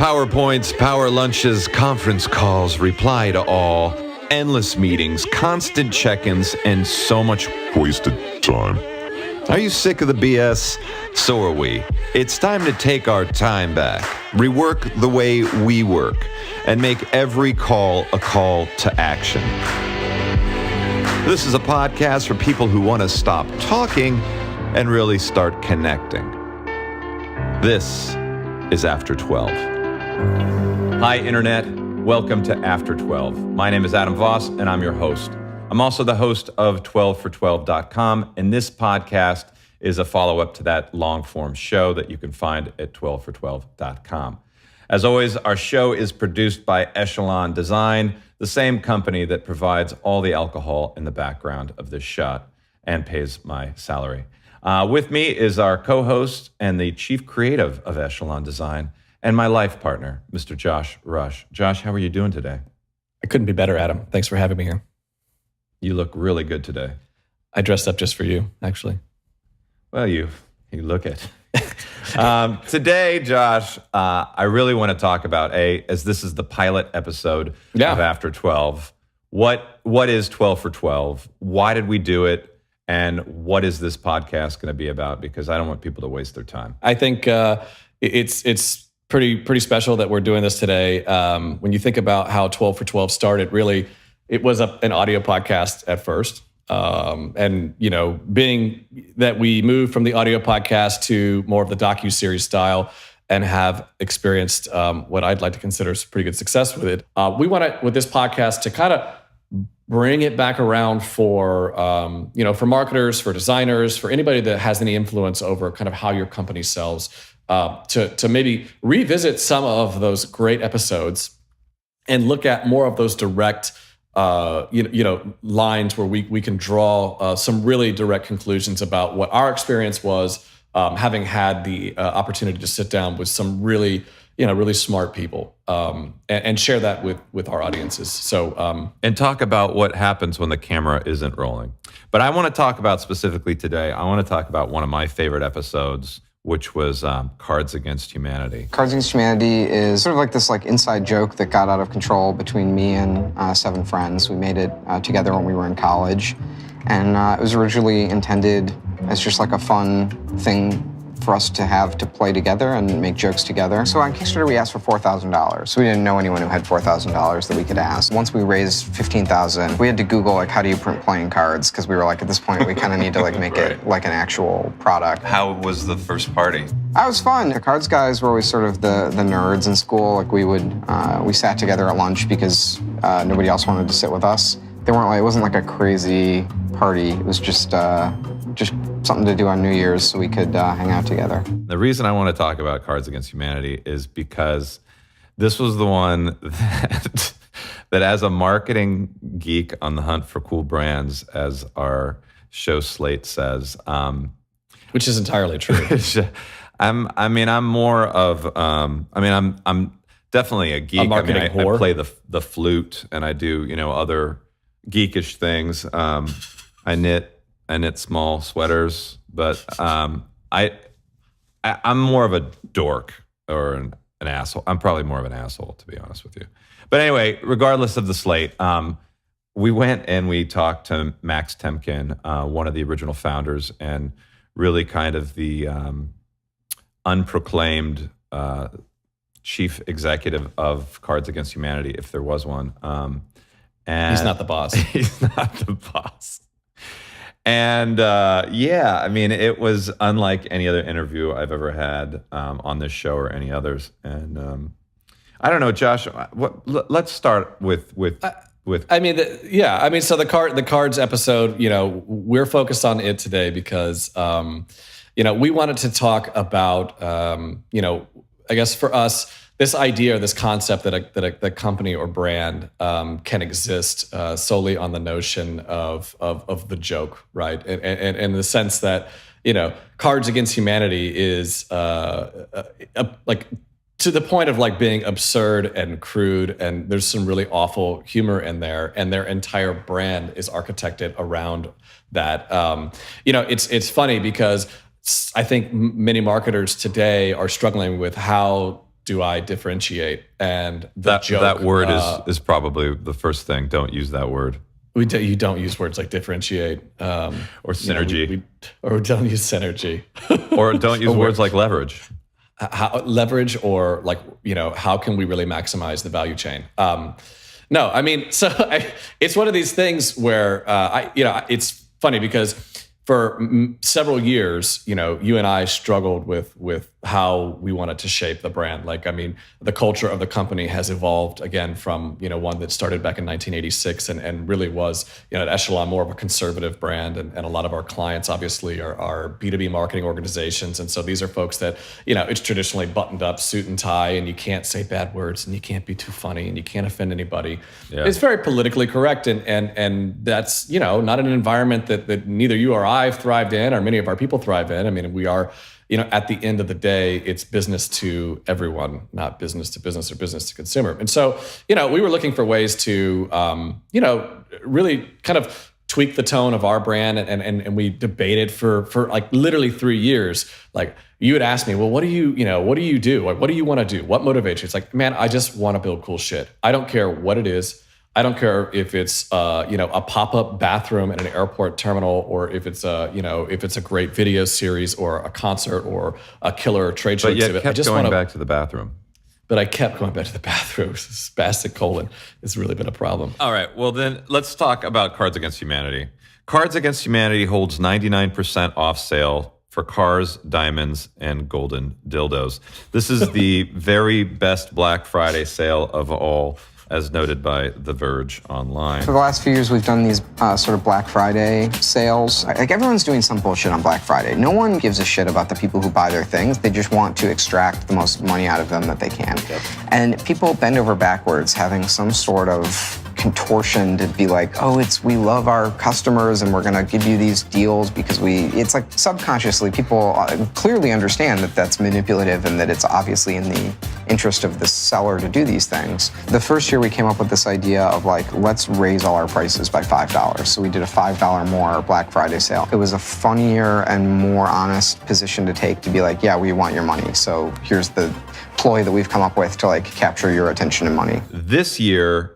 PowerPoints, power lunches, conference calls, reply to all, endless meetings, constant check-ins, and so much wasted time. Are you sick of the BS? So are we. It's time to take our time back, rework the way we work, and make every call a call to action. This is a podcast for people who want to stop talking and really start connecting. This is After 12. Hi, Internet. Welcome to After 12. My name is Adam Voss, and I'm your host. I'm also the host of 12for12.com, and this podcast is a follow-up to that long-form show that you can find at 12for12.com. As always, our show is produced by Echelon Design, the same company that provides all the alcohol in the background of this shot and pays my salary. With me is our co-host and the chief creative of Echelon Design and my life partner, Mr. Josh Rush. Josh, how are you doing today? I couldn't be better, Adam. Thanks for having me here. You look really good today. I dressed up just for you, actually. Well, you look it. Today, Josh, I really want to talk about, as this is the pilot episode of After 12, what is 12 for 12? Why did we do it? And what is this podcast going to be about? Because I don't want people to waste their time. I think it's pretty special that we're doing this today. When you think about how 12 for 12 started, really, it was an audio podcast at first. And, you know, being that we moved from the audio podcast to more of the docuseries style and have experienced what I'd like to consider some pretty good success with it, we want to, with this podcast, to kind of bring it back around for, for marketers, for designers, for anybody that has any influence over kind of how your company sells, to maybe revisit some of those great episodes and look at more of those direct lines where we can draw some really direct conclusions about what our experience was, having had the opportunity to sit down with some really smart people, and share that with our audiences. So and talk about what happens when the camera isn't rolling. But I want to talk about specifically today, I want to talk about one of my favorite episodes, which was Cards Against Humanity. Cards Against Humanity is sort of like this inside joke that got out of control between me and 7 friends. We made it together when we were in college, and it was originally intended as just like a fun thing for us to have to play together and make jokes together. So on Kickstarter, we asked for $4,000. So we didn't know anyone who had $4,000 that we could ask. Once we raised $15,000, we had to Google how do you print playing cards? Because we were at this point, we kind of need to make it like an actual product. How was the first party? It was fun. The cards guys were always sort of the nerds in school. We sat together at lunch because nobody else wanted to sit with us. It wasn't like a crazy party. It was just something to do on New Year's so we could hang out together. The reason I want to talk about Cards Against Humanity is because this was the one that as a marketing geek on the hunt for cool brands, as our show slate says, which is entirely true. I'm definitely a geek. A marketing whore. I play the flute and I do other geekish things. I knit small sweaters, but I'm more of a dork or an asshole. I'm probably more of an asshole, to be honest with you. But anyway, regardless of the slate, we went and we talked to Max Temkin, one of the original founders and really kind of the unproclaimed chief executive of Cards Against Humanity, if there was one. And he's not the boss. He's not the boss. And it was unlike any other interview I've ever had on this show or any others. And I don't know, Josh. Let's start with. So the cards episode. We're focused on it today because we wanted to talk about I guess for us, this idea or this concept that a company or brand can exist solely on the notion of the joke, right? And in the sense that Cards Against Humanity is to the point of being absurd and crude, and there's some really awful humor in there, and their entire brand is architected around that. It's funny because I think many marketers today are struggling with how do I differentiate? And that word is probably the first thing. Don't use that word. You don't use words like differentiate. Or synergy. Or don't use synergy. Or don't use words like leverage. Leverage, or like, how can we really maximize the value chain? No, I mean, it's one of these things where it's funny because for several years, you and I struggled with how we wanted to shape the brand. Like, I mean, the culture of the company has evolved again from, one that started back in 1986 and really was, at Echelon, more of a conservative brand. And a lot of our clients obviously are B2B marketing organizations. And so these are folks that, it's traditionally buttoned up, suit and tie, and you can't say bad words and you can't be too funny and you can't offend anybody. Yeah. It's very politically correct. And that's, not an environment that neither you or I have thrived in, or many of our people thrive in. I mean, we are, at the end of the day, it's business to everyone, not business to business or business to consumer. And so, we were looking for ways to, really kind of tweak the tone of our brand. And we debated for like literally 3 years. Like, you would ask me, well, what do you do? Like, what do you want to do? What motivates you? It's like, man, I just want to build cool shit. I don't care what it is. I don't care if it's a pop-up bathroom in an airport terminal, or if it's a great video series or a concert or a killer trade show exhibit. But going back to the bathroom. But I kept going back to the bathroom. Spastic colon has really been a problem. All right, well then let's talk about Cards Against Humanity. Cards Against Humanity holds 99% off sale for cars, diamonds, and golden dildos. This is the very best Black Friday sale of all, as noted by The Verge online. For the last few years, we've done these sort of Black Friday sales. Like, everyone's doing some bullshit on Black Friday. No one gives a shit about the people who buy their things. They just want to extract the most money out of them that they can. Yep. And people bend over backwards having some sort of contortion to be like, oh, we love our customers and we're gonna give you these deals because it's like subconsciously people clearly understand that that's manipulative and that it's obviously in the interest of the seller to do these things. The first year we came up with this idea of like, let's raise all our prices by $5. So we did a $5 more Black Friday sale. It was a funnier and more honest position to take, to be like, yeah, we want your money. So here's the ploy that we've come up with to like capture your attention and money. This year,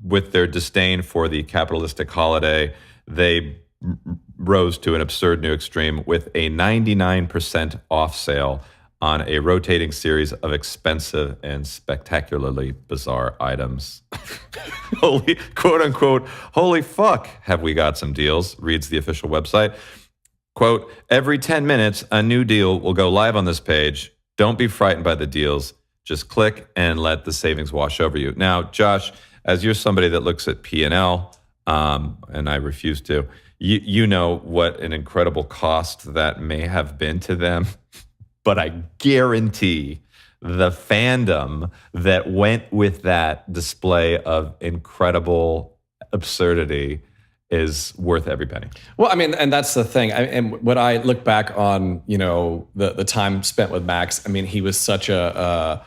with their disdain for the capitalistic holiday, they rose to an absurd new extreme with a 99% off sale on a rotating series of expensive and spectacularly bizarre items. Holy, quote unquote, holy fuck, have we got some deals, reads the official website. Quote, every 10 minutes, a new deal will go live on this page. Don't be frightened by the deals. Just click and let the savings wash over you. Now, Josh, as you're somebody that looks at P&L, and I refuse to, you know what an incredible cost that may have been to them. But I guarantee the fandom that went with that display of incredible absurdity is worth every penny. Well, I mean, and that's the thing. And when I look back on, the time spent with Max, I mean, he was such a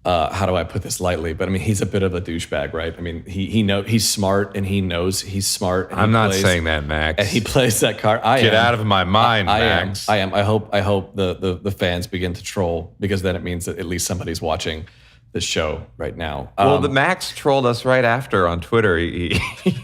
how do I put this lightly? But I mean, he's a bit of a douchebag, right? I mean, he's smart and he knows he's smart. And I'm not saying that, Max. And he plays that card. Get out of my mind, Max. I am. I hope the fans begin to troll, because then it means that at least somebody's watching this show right now. Well, the Max trolled us right after on Twitter. He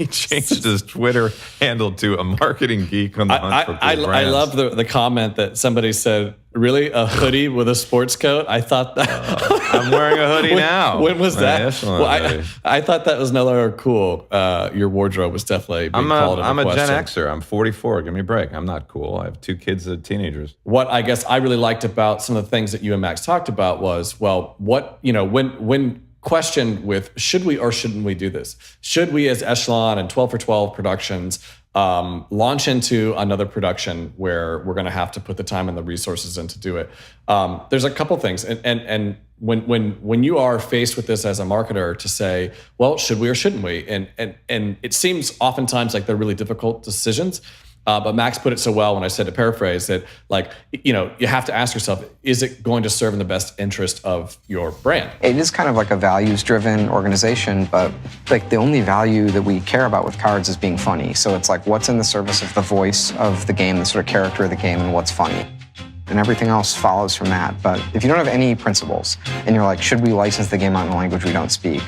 changed his Twitter handle to a marketing geek on the hunt for cool brands. I love the comment that somebody said, really, a hoodie with a sports coat? I thought that... I'm wearing a hoodie now. When was that? Well, I thought that was no longer cool. Your wardrobe was definitely being called into question. I'm a Gen Xer. I'm 44. Give me a break. I'm not cool. I have 2 kids that are teenagers. What I guess I really liked about some of the things that you and Max talked about was, well, what, when questioned with, should we or shouldn't we do this? Should we, as Echelon and 12 for 12 Productions, launch into another production where we're going to have to put the time and the resources in to do it? There's a couple things, and when you are faced with this as a marketer, to say, well, should we or shouldn't we? And it seems oftentimes like they're really difficult decisions. But Max put it so well when I said, to paraphrase, that you have to ask yourself, is it going to serve in the best interest of your brand? It is kind of like a values-driven organization, but like the only value that we care about with cards is being funny. So it's like, what's in the service of the voice of the game, the sort of character of the game, and what's funny. and everything else follows from that. But if you don't have any principles, and you're like, should we license the game out in a language we don't speak?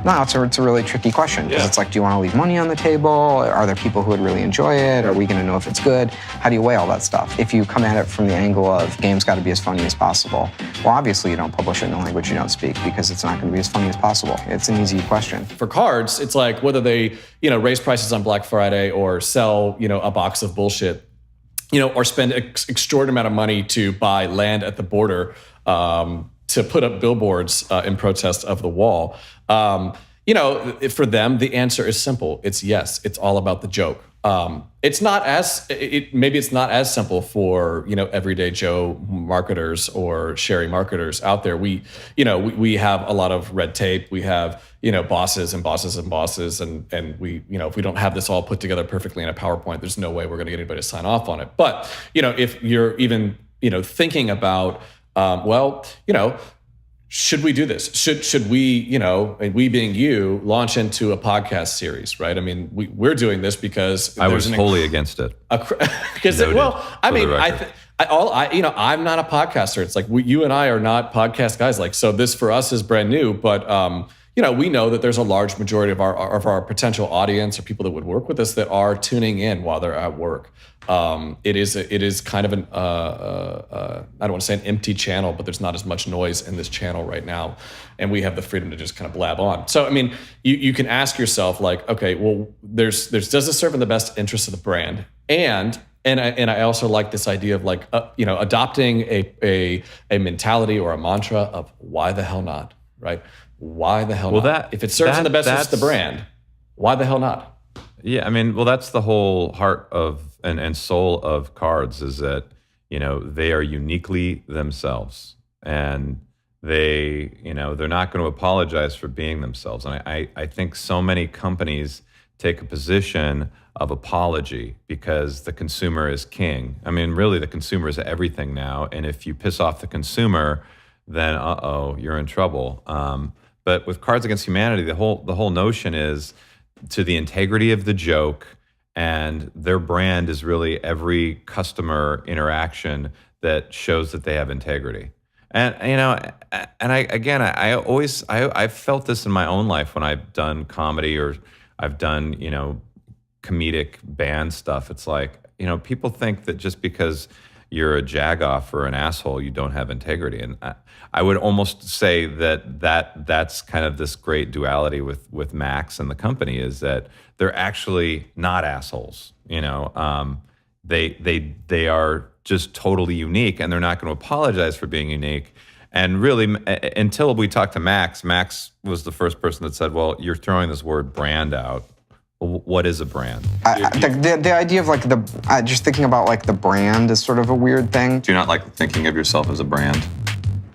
No, it's a really tricky question, because it's like, do you want to leave money on the table? Are there people who would really enjoy it? Are we going to know if it's good? How do you weigh all that stuff? If you come at it from the angle of games got to be as funny as possible, well, obviously you don't publish it in a language you don't speak, because it's not going to be as funny as possible. It's an easy question. For cards, it's like whether they, raise prices on Black Friday or sell, a box of bullshit, or spend extraordinary amount of money to buy land at the border, to put up billboards in protest of the wall. For them, the answer is simple. It's yes. It's all about the joke. It's not as maybe it's not as simple for everyday Joe marketers or Sherry marketers out there. We have a lot of red tape. We have bosses and bosses and bosses, and we if we don't have this all put together perfectly in a PowerPoint, there's no way we're going to get anybody to sign off on it. But if you're even thinking about should we do this? Should we, and we being you, launch into a podcast series, right? I mean, we're doing this because I was wholly against it. Because I'm not a podcaster. It's like you and I are not podcast guys. Like, so this for us is brand new, but we know that there's a large majority of our potential audience or people that would work with us that are tuning in while they're at work. It is kind of an I don't want to say an empty channel, but there's not as much noise in this channel right now, and we have the freedom to just kind of blab on. So I mean, you can ask yourself like, okay, well, there's does this serve in the best interest of the brand? And I also like this idea of like adopting a mentality or a mantra of why the hell not, right? Why the hell not? If it serves in the best interest of the brand, why the hell not? Yeah, I mean, well, that's the whole heart of and soul of cards, is that they are uniquely themselves, and they're not going to apologize for being themselves. And I think so many companies take a position of apology because the consumer is king. I mean, really, the consumer is everything now, and if you piss off the consumer, then you're in trouble. But with Cards Against Humanity, the whole notion is to the integrity of the joke, and their brand is really every customer interaction that shows that they have integrity. And I've felt this in my own life when I've done comedy or I've done comedic band stuff. It's like people think that just because you're a jagoff or an asshole, you don't have integrity. And I would almost say that's kind of this great duality with Max and the company, is that they're actually not assholes. They are just totally unique, and they're not going to apologize for being unique. And really, until we talked to Max was the first person that said, well, you're throwing this word brand out. What is a brand? The idea of like just thinking about like the brand is sort of a weird thing. Do you not like thinking of yourself as a brand?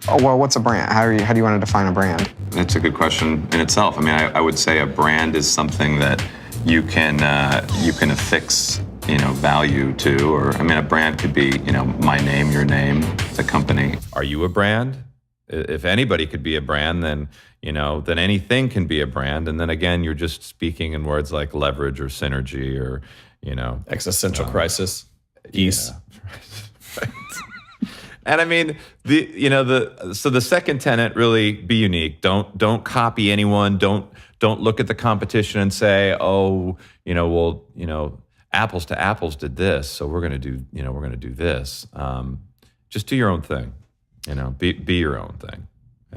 Oh, well, what's a brand? How do you want to define a brand? That's a good question in itself. I mean, I would say a brand is something that you can affix value to, or I mean, a brand could be my name, your name, the company. Are you a brand? If anybody could be a brand, then anything can be a brand. And then again, you're just speaking in words like leverage or synergy or, existential crisis. Ease. Yeah. And I mean, so the second tenet, really be unique. Don't copy anyone. Don't look at the competition and say, apples to apples did this, so we're going to do this. Just do your own thing. Be your own thing.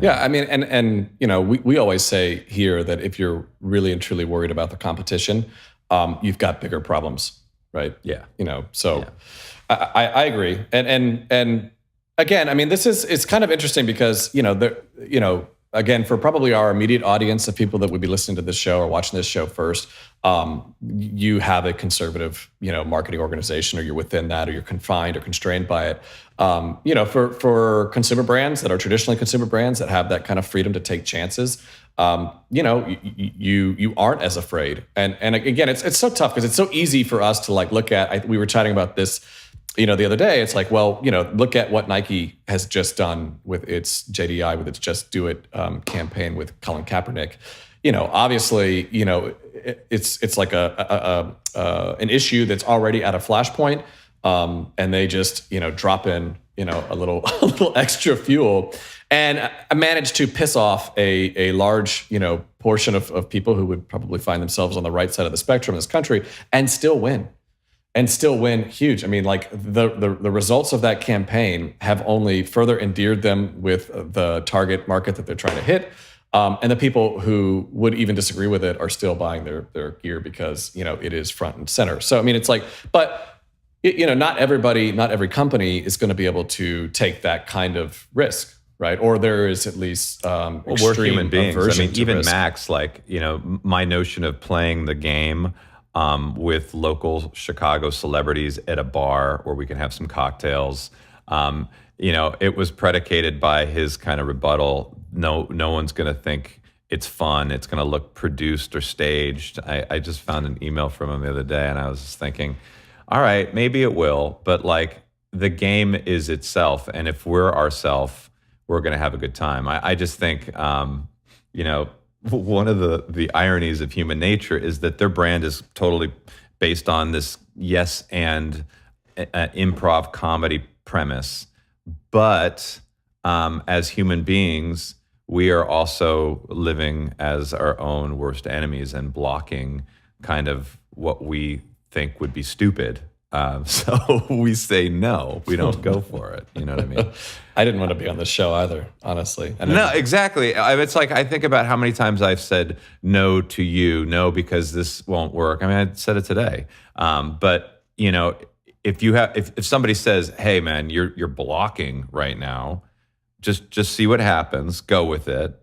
Yeah, I mean, and we always say here that if you're really and truly worried about the competition, you've got bigger problems, right? Yeah. So yeah. I agree. And again, I mean, it's kind of interesting because, again, for probably our immediate audience of people that would be listening to this show or watching this show first, you have a conservative, marketing organization, or you're within that, or you're confined or constrained by it. For consumer brands that are traditionally consumer brands that have that kind of freedom to take chances, you aren't as afraid. And again, it's so tough because it's so easy for us to like look at. We were chatting about this, the other day. It's like, well, look at what Nike has just done with its JDI, with its Just Do It campaign with Colin Kaepernick. Obviously, it's like an issue that's already at a flashpoint. and they just, drop in, a little extra fuel, and I managed to piss off a large, portion of people who would probably find themselves on the right side of the spectrum in this country and still win. Huge. I mean, like the results of that campaign have only further endeared them with the target market that they're trying to hit. And the people who would even disagree with it are still buying their gear because, it is front and center. So, I mean, it's like, but not every company is going to be able to take that kind of risk, right? Or there is at least we're human beings. I mean, even risk. Max, like, my notion of playing the game with local Chicago celebrities at a bar where we can have some cocktails, it was predicated by his kind of rebuttal. No one's going to think it's fun. It's going to look produced or staged. I just found an email from him the other day, and I was just thinking, all right, maybe it will, but like the game is itself. And if we're ourself, we're going to have a good time. I just think, one of the ironies of human nature is that their brand is totally based on this yes and improv comedy premise. But as human beings, we are also living as our own worst enemies and blocking kind of what we think would be stupid. So we say no, we don't go for it. You know what I mean? I didn't want to be on this show either, honestly. No, exactly. It's like, I think about how many times I've said no to you, no, because this won't work. I mean, I said it today. But if somebody says, hey man, you're blocking right now, just see what happens, go with it.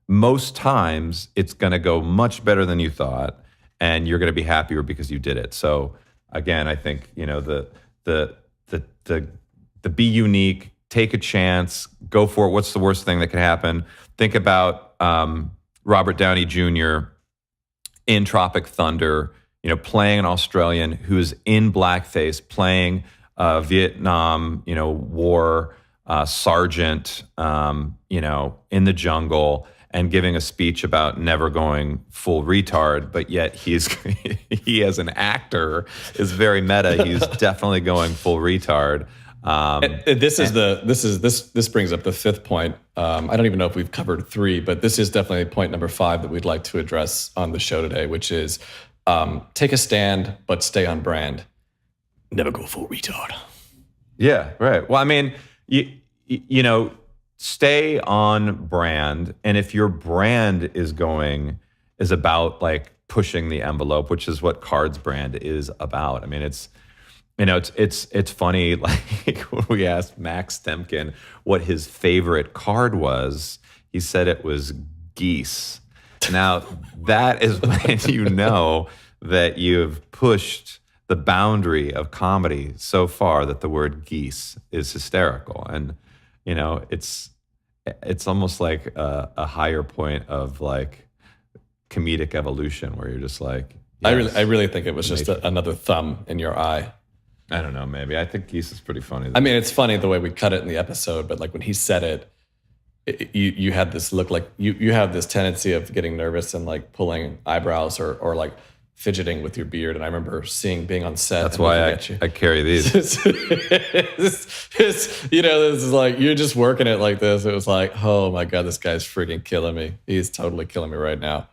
Most times it's going to go much better than you thought, and you're going to be happier because you did it. So again, I think, the be unique, take a chance, go for it. What's the worst thing that could happen? Think about Robert Downey Jr. in Tropic Thunder, playing an Australian who's in blackface, playing Vietnam, War sergeant, in the jungle, and giving a speech about never going full retard, but yet he as an actor is very meta. He's definitely going full retard. This brings up the fifth point. I don't even know if we've covered 3, but this is definitely point number 5 that we'd like to address on the show today, which is take a stand, but stay on brand. Never go full retard. Yeah, right. Well, I mean, stay on brand. And if your brand is about like pushing the envelope, which is what Cards brand is about. I mean, it's funny. Like when we asked Max Temkin what his favorite card was, he said it was geese. Now that is when you know that you've pushed the boundary of comedy so far that the word geese is hysterical. And, it's almost like a higher point of like comedic evolution where you're just like, yes, I really think it was just another thumb in your eye. I don't know, maybe. I think geese is pretty funny. I mean, it's funny the way we cut it in the episode, but like when he said it, you had this look like you have this tendency of getting nervous and like pulling eyebrows or like fidgeting with your beard. And I remember being on set. That's why I carry these. this is like, you're just working it like this. It was like, oh my God, this guy's freaking killing me. He's totally killing me right now.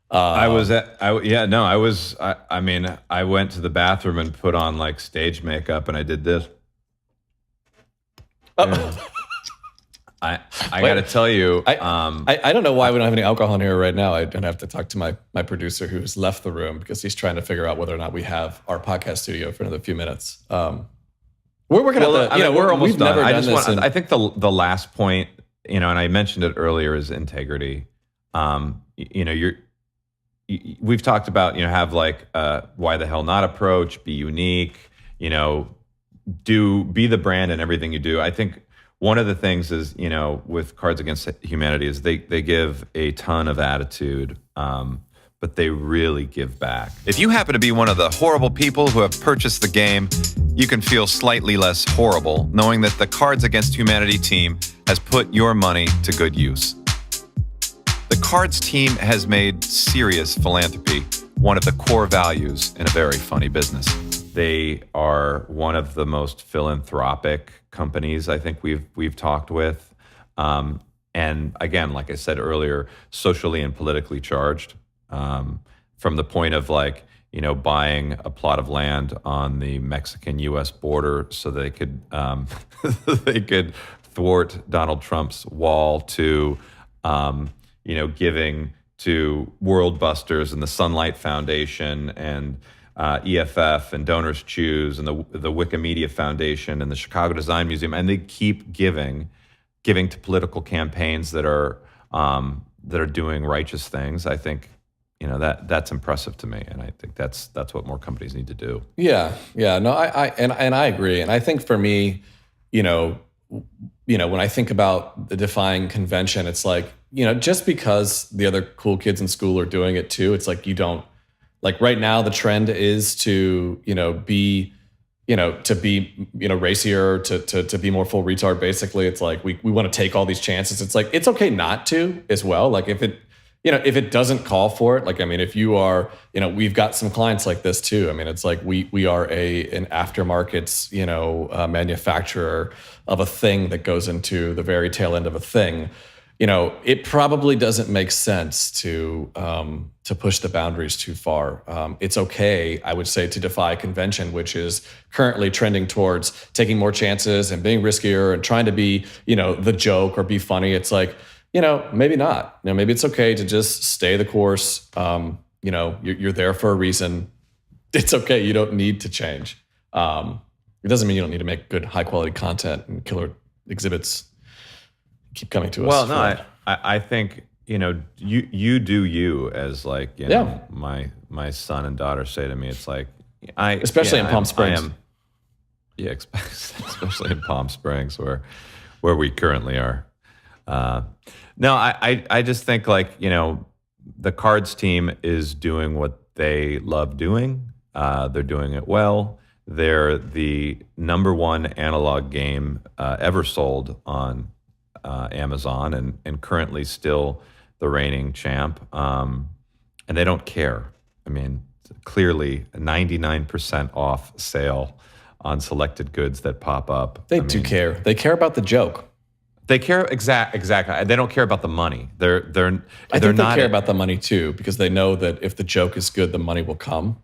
I went to the bathroom and put on like stage makeup and I did this. I got to tell you, I don't know why we don't have any alcohol in here right now. I'm gonna have to talk to my producer who's left the room because he's trying to figure out whether or not we have our podcast studio for another few minutes. We're working on that. We're almost done. I think the last point, and I mentioned it earlier, is integrity. We've talked about, have like why the hell not approach, be unique, be the brand in everything you do. I think one of the things is, with Cards Against Humanity is they give a ton of attitude, but they really give back. If you happen to be one of the horrible people who have purchased the game, you can feel slightly less horrible knowing that the Cards Against Humanity team has put your money to good use. The Cards team has made serious philanthropy one of the core values in a very funny business. They are one of the most philanthropic companies I think we've talked with. And again, like I said earlier, socially and politically charged, from the point of like, buying a plot of land on the Mexican-U.S. border so they could they could thwart Donald Trump's wall to, giving to World Busters and the Sunlight Foundation and EFF and Donors Choose and the Wikimedia Foundation and the Chicago Design Museum, and they keep giving to political campaigns that are doing righteous things. I think that's impressive to me, and I think that's what more companies need to do. Yeah. No, I agree, and I think for me, when I think about the Defying convention, it's like, just because the other cool kids in school are doing it too, it's like you don't, like right now the trend is to, be, racier, to be more full retard, basically. It's like we want to take all these chances. It's like, it's okay not to as well. Like if it doesn't call for it, like, I mean, if you are, we've got some clients like this too. I mean, it's like we are an aftermarkets, manufacturer of a thing that goes into the very tail end of a thing. It probably doesn't make sense to push the boundaries too far. It's okay, I would say, to defy convention, which is currently trending towards taking more chances and being riskier and trying to be, the joke or be funny. It's like, maybe not. Maybe it's okay to just stay the course. You're there for a reason. It's okay. You don't need to change. It doesn't mean you don't need to make good, high quality content and killer exhibits. Keep coming to us. Well, no, I think, you do you, as like, my son and daughter say to me. It's like, especially in Palm Springs. Especially in Palm Springs, where we currently are. No, I just think like, the cards team is doing what they love doing. They're doing it well. They're the #1 analog game ever sold on Amazon, and currently still the reigning champ. And they don't care. I mean, clearly 99% off sale on selected goods that pop up. They do care. They care about the joke. They care exactly. They don't care about the money. I think they care about the money too, because they know that if the joke is good, the money will come.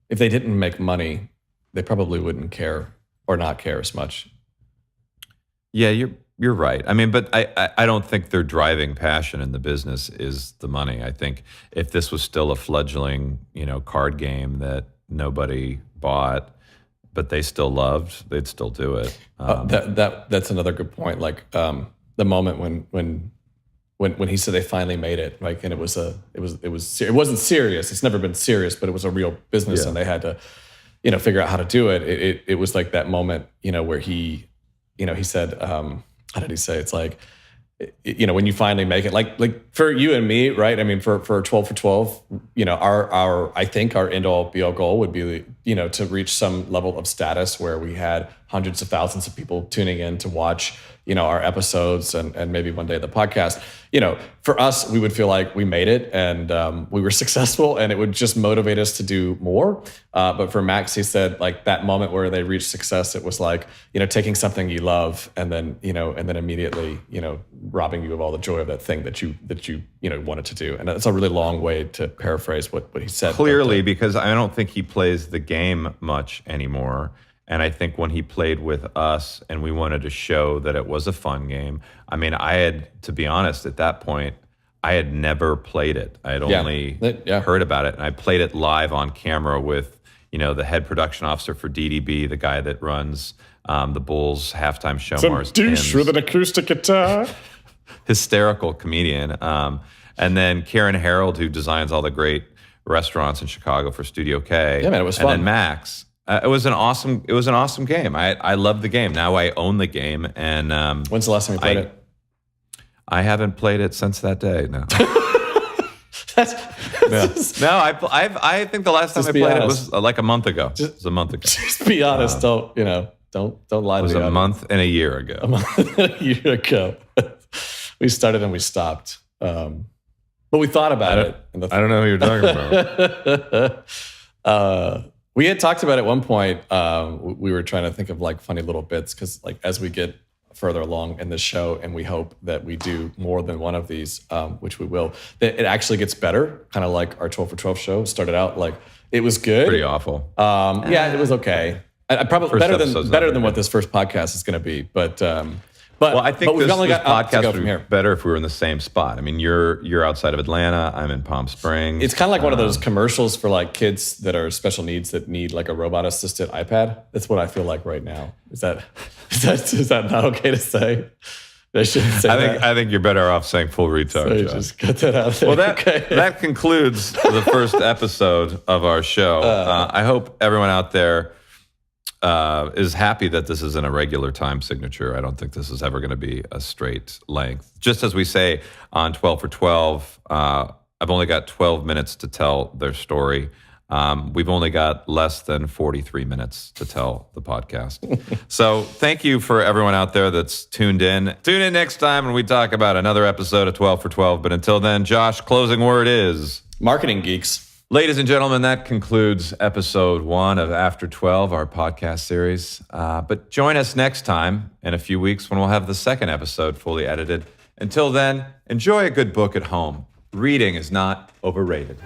If they didn't make money, they probably wouldn't care or not care as much. Yeah, you're right. I mean, but I don't think their driving passion in the business is the money. I think if this was still a fledgling, card game that nobody bought, but they still loved, they'd still do it. That's another good point. Like the moment when he said they finally made it, like, and it wasn't serious. It's never been serious, but it was a real business, and they had to, figure out how to do it. It was like that moment, where he said, how did he say? It's like, when you finally make it, like for you and me, right? I mean, for 12 for 12, I think our end all be all goal would be, to reach some level of status where we had hundreds of thousands of people tuning in to watch, our episodes and maybe one day the podcast. For us, we would feel like we made it and we were successful, and it would just motivate us to do more. But for Max, he said, like, that moment where they reached success, it was like, taking something you love and then immediately, robbing you of all the joy of that thing that you wanted to do. And that's a really long way to paraphrase what he said. Clearly, because I don't think he plays the game much anymore. And I think when he played with us and we wanted to show that it was a fun game, I mean, to be honest, at that point, I had never played it. I had only heard about it. And I played it live on camera with, the head production officer for DDB, the guy that runs the Bulls halftime show. Some douche with an acoustic guitar. Hysterical comedian. And then Karen Harold, who designs all the great restaurants in Chicago for Studio K. Yeah, man, it was fun. And then Max. It was an awesome game. I love the game. Now I own the game. And when's the last time you played it? I haven't played it since that day. No. I think the last time I played it was like a month ago. It was a month ago. Just be honest. Don't lie to me. It was a month and a year ago. A month and a year ago. We started and we stopped. But we thought about it. I don't know who you're talking about. We had talked about at one point, we were trying to think of like funny little bits because like as we get further along in the show and we hope that we do more than one of these, which we will, that it actually gets better, kind of like our 12 for 12 show started out like it was good. Pretty awful. Yeah, it was okay. I probably better than what this first podcast is going to be, but I think we've this only got podcast to go would from be here. better if we were in the same spot. I mean, you're outside of Atlanta. I'm in Palm Springs. It's kind of like one of those commercials for like kids that are special needs that need like a robot assisted iPad. That's what I feel like right now. Is that not okay to say? I shouldn't say that. I think you're better off saying full retard. So just cut that out there. Well, that concludes the first episode of our show. I hope everyone out there is happy that this isn't a regular time signature. I don't think this is ever going to be a straight length. Just as we say on 12 for 12, I've only got 12 minutes to tell their story. We've only got less than 43 minutes to tell the podcast. So thank you for everyone out there that's tuned in. Tune in next time when we talk about another episode of 12 for 12. But until then, Josh, closing word is... Marketing geeks. Ladies and gentlemen, that concludes episode 1 of After 12, our podcast series. But join us next time in a few weeks when we'll have the second episode fully edited. Until then, enjoy a good book at home. Reading is not overrated.